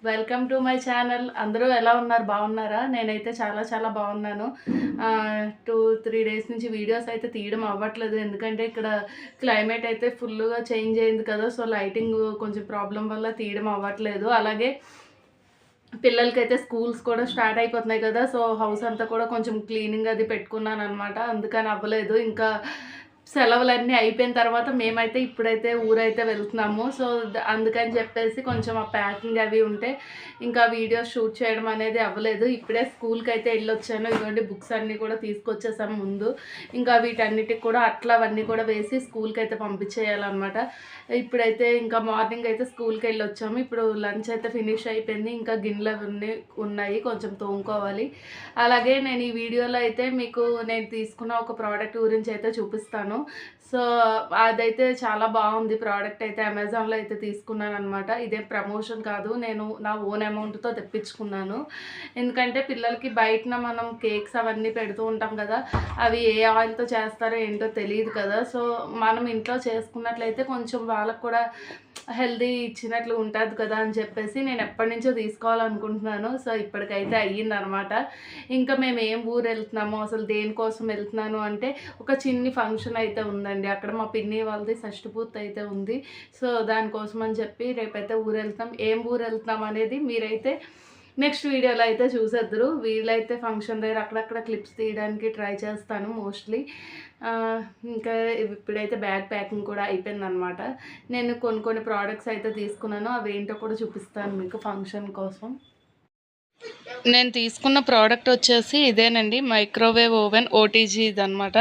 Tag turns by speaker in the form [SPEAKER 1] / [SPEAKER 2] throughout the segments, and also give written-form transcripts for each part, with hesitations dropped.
[SPEAKER 1] Welcome to my channel. అందరూ ఎలా ఉన్నారు? బాగున్నారా? నేనైతే చాలా చాలా బాగున్నాను. 2-3 డేస్ నుంచి వీడియోస్ అయితే తీయడం అవ్వట్లేదు. ఎందుకంటే ఇక్కడ క్లైమేట్ అయితే ఫుల్గా చేంజ్ అయింది కదా, సో లైటింగ్ కొంచెం ప్రాబ్లం వల్ల తీయడం అవ్వట్లేదు. అలాగే పిల్లలకైతే స్కూల్స్ కూడా స్టార్ట్ అయిపోతున్నాయి కదా, సో హౌస్ అంతా కూడా కొంచెం క్లీనింగ్ అది పెట్టుకున్నాను అనమాట. అందుకని అవ్వలేదు. ఇంకా సెలవులన్నీ అయిపోయిన తర్వాత మేమైతే ఇప్పుడైతే ఊరైతే వెళ్తున్నాము. సో అందుకని చెప్పేసి కొంచెం ఆ ప్యాకింగ్ అవి ఉంటే ఇంకా వీడియోస్ షూట్ చేయడం అనేది అవ్వలేదు. ఇప్పుడే స్కూల్కి అయితే వెళ్ళొచ్చాను. ఇదిగోండి బుక్స్ అన్నీ కూడా తీసుకొచ్చేసాము ముందు. ఇంకా వీటన్నిటికి కూడా అవన్నీ కూడా వేసి స్కూల్కి అయితే పంపించేయాలన్నమాట. ఇప్పుడైతే ఇంకా మార్నింగ్ అయితే స్కూల్కి వెళ్ళొచ్చాము. ఇప్పుడు లంచ్ అయితే ఫినిష్ అయిపోయింది. ఇంకా గిన్నెలు అవన్నీ ఉన్నాయి, కొంచెం తోముకోవాలి. అలాగే నేను ఈ వీడియోలో అయితే మీకు నేను తీసుకున్న ఒక ప్రోడక్ట్ గురించి అయితే చూపిస్తాను. సో అదైతే చాలా బాగుంది. ప్రోడక్ట్ అయితే అమెజాన్లో అయితే తీసుకున్నాను అనమాట. ఇదే ప్రమోషన్ కాదు, నేను నా ఓన్ అమౌంట్తో తెప్పించుకున్నాను. ఎందుకంటే పిల్లలకి బయటన మనం కేక్స్ అవన్నీ పెడుతూ ఉంటాం కదా, అవి ఏ ఆయిల్తో చేస్తారో ఏంటో తెలియదు కదా. సో మనం ఇంట్లో చేసుకున్నట్లయితే కొంచెం వాళ్ళకు కూడా హెల్దీ ఇచ్చినట్లు ఉంటుంది కదా అని చెప్పేసి నేను ఎప్పటి నుంచో తీసుకోవాలనుకుంటున్నాను. సో ఇప్పటికైతే అయ్యిందనమాట. ఇంకా మేము ఏం ఊరు వెళ్తున్నాము, అసలు దేనికోసం వెళ్తున్నాను అంటే ఒక చిన్ని ఫంక్షన్ అయితే ఉందండి. అక్కడ మా పిన్ని వాళ్ళది షష్ఠపూర్తి అయితే ఉంది. సో దానికోసం అని చెప్పి రేపైతే ఊరు వెళ్తాం. ఏం ఊరు వెళ్తున్నాం అనేది మీరైతే నెక్స్ట్ వీడియోలో అయితే చూసేద్దరు. వీళ్ళైతే ఫంక్షన్ దగ్గర అక్కడక్కడ క్లిప్స్ తీయడానికి ట్రై చేస్తాను మోస్ట్లీ. ఇంకా ఇప్పుడైతే బ్యాగ్ ప్యాకింగ్ కూడా అయిపోయిందనమాట. నేను కొన్ని ప్రోడక్ట్స్ అయితే తీసుకున్నాను. అవి ఏంటో కూడా చూపిస్తాను మీకు ఫంక్షన్ కోసం. నేను తీసుకున్న ప్రోడక్ట్ వచ్చేసి ఇదేనండి, మైక్రోవేవ్ ఓవెన్ ఓటీజీ ఇదనమాట.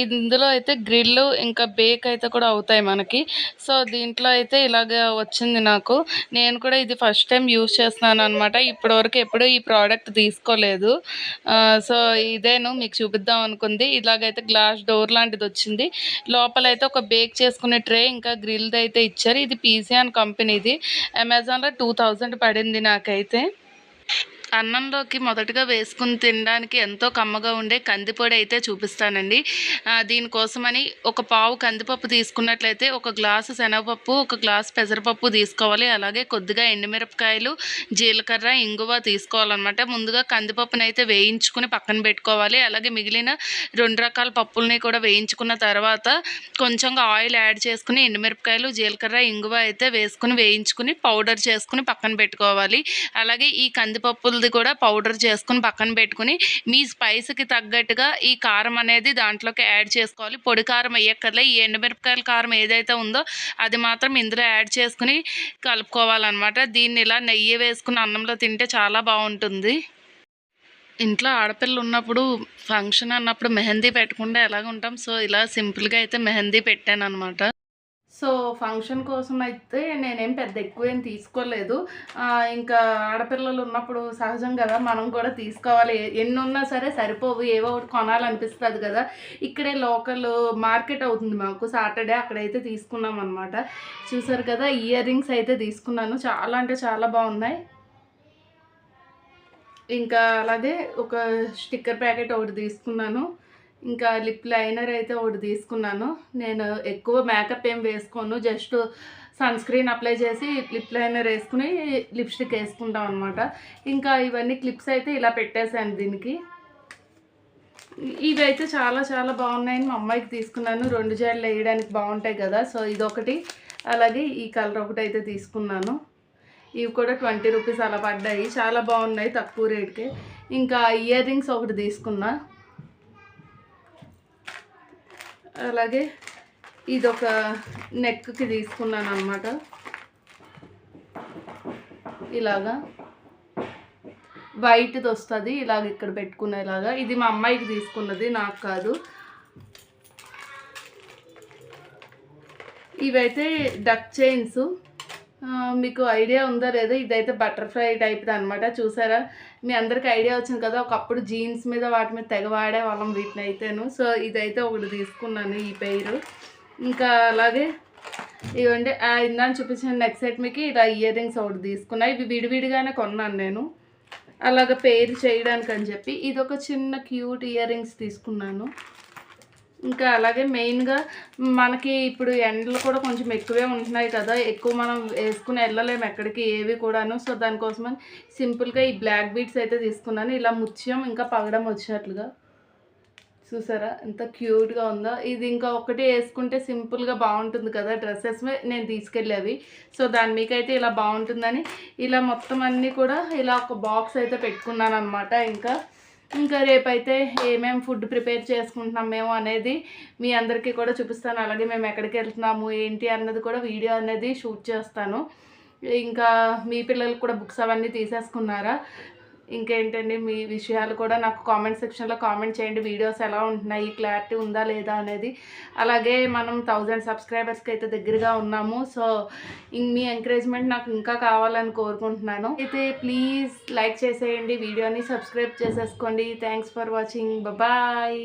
[SPEAKER 1] ఇందులో అయితే గ్రిల్ ఇంకా బేక్ అయితే కూడా అవుతాయి మనకి. సో దీంట్లో అయితే ఇలాగ వచ్చింది నాకు. నేను కూడా ఇది ఫస్ట్ టైం యూజ్ చేస్తున్నాను అనమాట. ఇప్పటివరకు ఎప్పుడూ ఈ ప్రోడక్ట్ తీసుకోలేదు. సో ఇదేను మీకు చూపిద్దాం అనుకుంది. ఇలాగైతే గ్లాస్ డోర్ లాంటిది వచ్చింది. లోపలైతే ఒక బేక్ చేసుకునే ట్రే ఇంకా గ్రిల్ది అయితే ఇచ్చారు. ఇది పీజియాన్ కంపెనీది. అమెజాన్లో 2000 పడింది నాకైతే. అన్నంలోకి మొదటగా వేసుకుని తినడానికి ఎంతో కమ్మగా ఉండే కందిపొడి అయితే చూపిస్తానండి. దీనికోసమని ఒక పావు కందిపప్పు తీసుకున్నట్లయితే ఒక గ్లాసు శనగపప్పు, ఒక గ్లాసు పెసరపప్పు తీసుకోవాలి. అలాగే కొద్దిగా ఎండుమిరపకాయలు, జీలకర్ర, ఇంగువ తీసుకోవాలన్నమాట. ముందుగా కందిపప్పుని అయితే వేయించుకుని పక్కన పెట్టుకోవాలి. అలాగే మిగిలిన 2 రకాల పప్పుల్ని కూడా వేయించుకున్న తర్వాత కొంచెంగా ఆయిల్ యాడ్ చేసుకుని ఎండుమిరపకాయలు, జీలకర్ర, ఇంగువ అయితే వేసుకుని వేయించుకుని పౌడర్ చేసుకుని పక్కన పెట్టుకోవాలి. అలాగే ఈ కందిపప్పులది కూడా పౌడర్ చేసుకుని పక్కన పెట్టుకుని మీ స్పైస్కి తగ్గట్టుగా ఈ కారం అనేది దాంట్లోకి యాడ్ చేసుకోవాలి. పొడి కారం వేయక్కర్లే. ఈ ఎండుమిరపకాయల కారం ఏదైతే ఉందో అది మాత్రం ఇందులో యాడ్ చేసుకుని కలుపుకోవాలన్నమాట. దీన్ని ఇలా నెయ్యి వేసుకుని అన్నంలో తింటే చాలా బాగుంటుంది. ఇంట్లో ఆడపిల్లలు ఉన్నప్పుడు ఫంక్షన్ అన్నప్పుడు మెహందీ పెట్టకుండా ఎలాగ ఉంటాం. సో ఇలా సింపుల్గా అయితే మెహందీ పెట్టాను అనమాట. సో ఫంక్షన్ కోసం అయితే నేనేం పెద్ద ఎక్కువేం తీసుకోలేదు. ఇంకా ఆడపిల్లలు ఉన్నప్పుడు సహజం కదా, మనం కూడా తీసుకోవాలి. ఎన్ని ఉన్నా సరే సరిపోవు, ఏవో ఒకటి కొనాలనిపిస్తుంది కదా. ఇక్కడే లోకల్ మార్కెట్ అవుతుంది మాకు సాటర్డే, అక్కడైతే తీసుకున్నాం అనమాట. చూసారు కదా, ఇయర్ రింగ్స్ అయితే తీసుకున్నాను. చాలా అంటే చాలా బాగున్నాయి. ఇంకా అలాగే ఒక స్టిక్కర్ ప్యాకెట్ ఒకటి తీసుకున్నాను. ఇంకా లిప్ లైనర్ అయితే ఒకటి తీసుకున్నాను. నేను ఎక్కువ మేకప్ ఏం వేసుకోను, జస్ట్ సన్ స్క్రీన్ అప్లై చేసి లిప్ లైనర్ వేసుకుని లిప్స్టిక్ వేసుకుంటాం అనమాట. ఇంకా ఇవన్నీ క్లిప్స్ అయితే ఇలా పెట్టేశాను దీనికి. ఇవి అయితే చాలా చాలా బాగున్నాయని మా అమ్మాయికి తీసుకున్నాను. 2 జడలు వేయడానికి బాగుంటాయి కదా, సో ఇదొకటి. అలాగే ఈ కలర్ ఒకటి అయితే తీసుకున్నాను. ఇవి కూడా 20 రూపీస్ అలా పడ్డాయి. చాలా బాగున్నాయి, తక్కువ రేట్కి. ఇంకా ఇయర్ రింగ్స్ ఒకటి తీసుకున్నా. అలాగే ఇదొక నెక్కి తీసుకున్నాను అనమాట. ఇలాగా వైట్ది వస్తుంది, ఇలాగ ఇక్కడ పెట్టుకునేలాగా. ఇది మా అమ్మాయికి తీసుకున్నది, నాకు కాదు. ఇవైతే డక్ చైన్స్. మీకు ఐడియా ఉందో లేదో, ఇదైతే బటర్ఫ్లై టైప్ది అనమాట. చూసారా, మీ అందరికి ఐడియా వచ్చింది కదా, ఒకప్పుడు జీన్స్ మీద వాటి మీద తెగ వాడేవాళ్ళం వీటిని అయితేను. సో ఇదైతే ఒకటి తీసుకున్నాను, ఈ పేరు. ఇంకా అలాగే ఇవండి ఇందాక చూపించిన నెక్ సెట్ మీకు ఇలా ఇయర్ రింగ్స్ ఒకటి తీసుకున్నా. ఇవి విడివిడిగానే కొన్నాను నేను, అలాగ పేరు చేయడానికి అని చెప్పి. ఇది ఒక చిన్న క్యూట్ ఇయర్ రింగ్స్ తీసుకున్నాను. ఇంకా అలాగే మెయిన్‌గా మనకి ఇప్పుడు ఎండలు కూడా కొంచెం ఎక్కువే ఉంటున్నాయి కదా! ఎక్కువ మనం వేసుకొని ఎళ్ళలేము ఎక్కడికి ఏవి కూడాను. సో, దానికోసమని సింపుల్‌గా ఈ బ్లాక్ బీడ్స్ అయితే తీసుకున్నాను. ఇలా ముత్యం ఇంకా పగడం వచ్చినట్లుగా. చూసారా ఎంత క్యూట్‌గా ఉందో. ఇది ఇంకా ఒక్కటి యేసుకుంటే సింపుల్‌గా బావుంటుంది కదా! డ్రెసెస్‌వే నేను తీసుకెళ్ళేవి. సో, దాని మీకైతే ఇలా బావుంటుందని ఇలా మొత్తం అన్నీ కూడా ఇలా ఒక బాక్స్ అయితే పెట్టుకున్నాననమాట ఇంకా. ఇంకా రేపైతే ఏమేం ఫుడ్ ప్రిపేర్ చేసుకుంటున్నాం మేము అనేది మీ అందరికీ కూడా చూపిస్తాను. అలాగే మేము ఎక్కడికెళ్తున్నాము, ఏంటి అన్నది కూడా వీడియో అనేది షూట్ చేస్తాను. ఇంకా మీ పిల్లలు కూడా బుక్స్ అవన్నీ తీసేసుకున్నారా? ఇంకేంటండి మీ విషయాలు కూడా నాకు కామెంట్ సెక్షన్‌లో కామెంట్ చేయండి. వీడియోస్ ఎలా ఉంటున్నాయి? క్లారిటీ ఉందా? లేదా? అనేది. అలాగే మనం 1000 సబ్స్క్రైబర్స్‌కి అయితే దగ్గరగా ఉన్నాము. సో, మీ ఎంకరేజ్‌మెంట్ నాకు ఇంకా కావాలని కోరుకుంటున్నాను. అయితే ప్లీజ్ లైక్ చేసేయండి వీడియోని. సబ్స్క్రైబ్ చేసేసుకోండి. Thanks for watching. బాయ్.